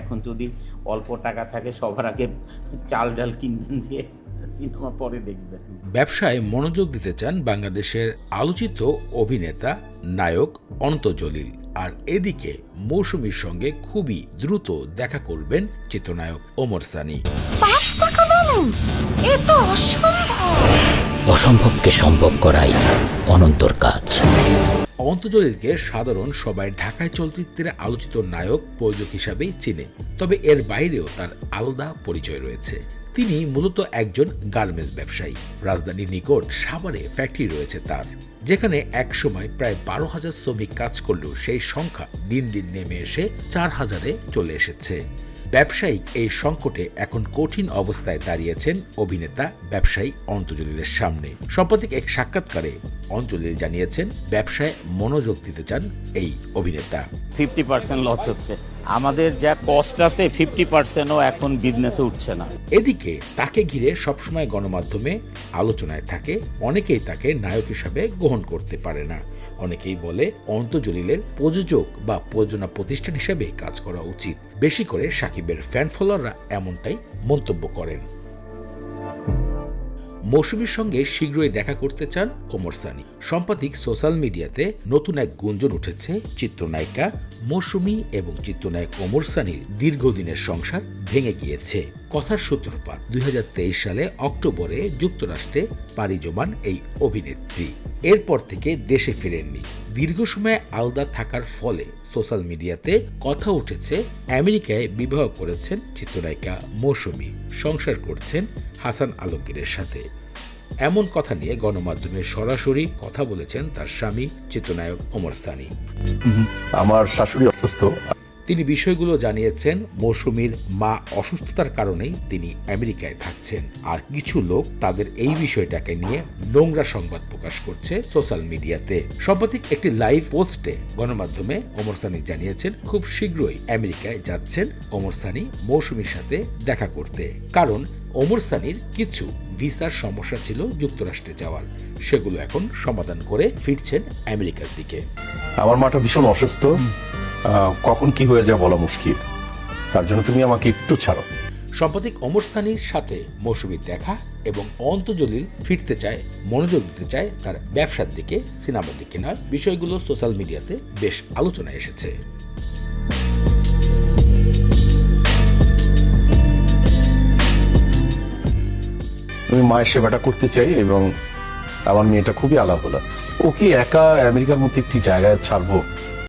এখন যদি অল্প টাকা থাকে সবার আগে চাল ডাল কিনবেন, যে সিনেমা পরে দেখবেন। ব্যবসায় মনোযোগ দিতে চান বাংলাদেশের আলোচিত অভিনেতা নায়ক অনন্ত জলিল, আর এদিকে মৌসুমীর সঙ্গে খুবই দ্রুত দেখা করবেন চিত্রনায়ক ওমর সানি। 5 টাকা ব্যালেন্স, এ তো অসম্ভব। অসম্ভবকে সম্ভব করাই অনন্তর কাজ। অনন্ত জলিলকে সাধারণ সবাই ঢাকায় চলচ্চিত্রের আলোচিত নায়ক প্রযোজক হিসাবেই চিনে, তবে এর বাইরেও তার আলাদা পরিচয় রয়েছে। তিনি মূলত একজন গার্মেন্টস ব্যবসায়ী। রাজধানীর নিকট সাভারে ফ্যাক্টরি রয়েছে তার, যেখানে একসময় প্রায় 12,000 শ্রমিক কাজ করলেও সেই সংখ্যা দিন দিন নেমে এসে 4,000-এ চলে এসেছে। ব্যবসায়িক এই সংকটে এখন কঠিন অবস্থায় দাঁড়িয়েছেন অভিনেতা ব্যবসায়ী অনন্ত জলিলের সামনে। সাম্প্রতিক এক সাক্ষাৎকারে অনন্ত জলিল জানিয়েছেন ব্যবসায় মনোযোগ দিতে চান এই অভিনেতা। 50% লস হচ্ছে, আমাদের যা কস্ট আছে 50%ও এখন বিজনেসে উঠছে না। এদিকে তাকে ঘিরে সবসময় গণমাধ্যমে আলোচনায় থাকে। অনেকেই তাকে নায়ক হিসাবে গ্রহণ করতে পারে না। অনেকেই বলে অনন্ত জলিলের প্রযোজক বা প্রযোজনা প্রতিষ্ঠান হিসেবে কাজ করা উচিত। বেশি করে সাকিবের ফ্যান ফলোয়াররা এমনটাই মন্তব্য করেন। মৌসুমীর সঙ্গে শীঘ্রই দেখা করতে চান ওমর সানি। সাম্প্রতিক সোশ্যাল মিডিয়াতে নতুন এক গুঞ্জন উঠেছে চিত্রনায়িকা মৌসুমী এবং চিত্রনায়ক ওমর সানির দীর্ঘদিনের সংসার ভেঙে গিয়েছে। কথার সূত্রপাত 2023 সালে অক্টোবরে যুক্তরাষ্ট্রে পাড়ি জমান এই অভিনেত্রী। এরপর থেকে দেশে ফিরেননি। দীর্ঘ সময় আলাদা থাকার ফলে সোশ্যাল মিডিয়াতে কথা উঠেছে আমেরিকায় বিবাহ করেছেন চিত্রনায়িকা মৌসুমী, সংসার করছেন হাসান আলমগীরের সাথে। এমন কথা নিয়ে গণমাধ্যমে সরাসরি কথা বলেছেন তার স্বামী চিত্রনায়ক ওমর সানি। আমার শাশুড়ি অসুস্থ। তিনি বিষয়গুলো জানিয়েছেন মৌসুমীর মা অসুস্থতার কারণেই তিনি আমেরিকায় থাকছেন। আর কিছু লোক তাদের এই বিষয়টাকে নিয়ে নোংরা সংবাদ প্রকাশ করছে সোশ্যাল মিডিয়াতে। সাম্প্রতিক একটি লাইভ পোস্টে গণমাধ্যমে ওমর সানি জানিয়েছেন খুব শীঘ্রই আমেরিকায় যাচ্ছেন ওমর সানি মৌসুমীর সাথে দেখা করতে, কারণ ওমর সানির কিছু ভিসার সমস্যা ছিল যুক্তরাষ্ট্রে যাওয়ার, সেগুলো এখন সমাধান করে ফিরছেন আমেরিকার দিকে। আমার মাটা ভীষণ অসুস্থ, কখন কি হয়ে যায় বলা মুশকিল, তার জন্য তুমি আমাকে একটু ছাড়ো। সাম্প্রতিক ওমর সানির সাথে মৌসুমীর দেখা এবং অনন্ত জলিল ফিরতে চায়, মনোযোগ দিতে চায় তার ব্যবসার দিকে, সিনেমার দিকে নয়। বিষয়গুলো সোশ্যাল মিডিয়াতে বেশ আলোচনায় এসেছে। আমি মায়ের সেবাটা করতে চাই এবং আমার মেয়েটা খুবই আলাদা। ওকে একা আমেরিকার মধ্যে একটি জায়গায় ছাড়বো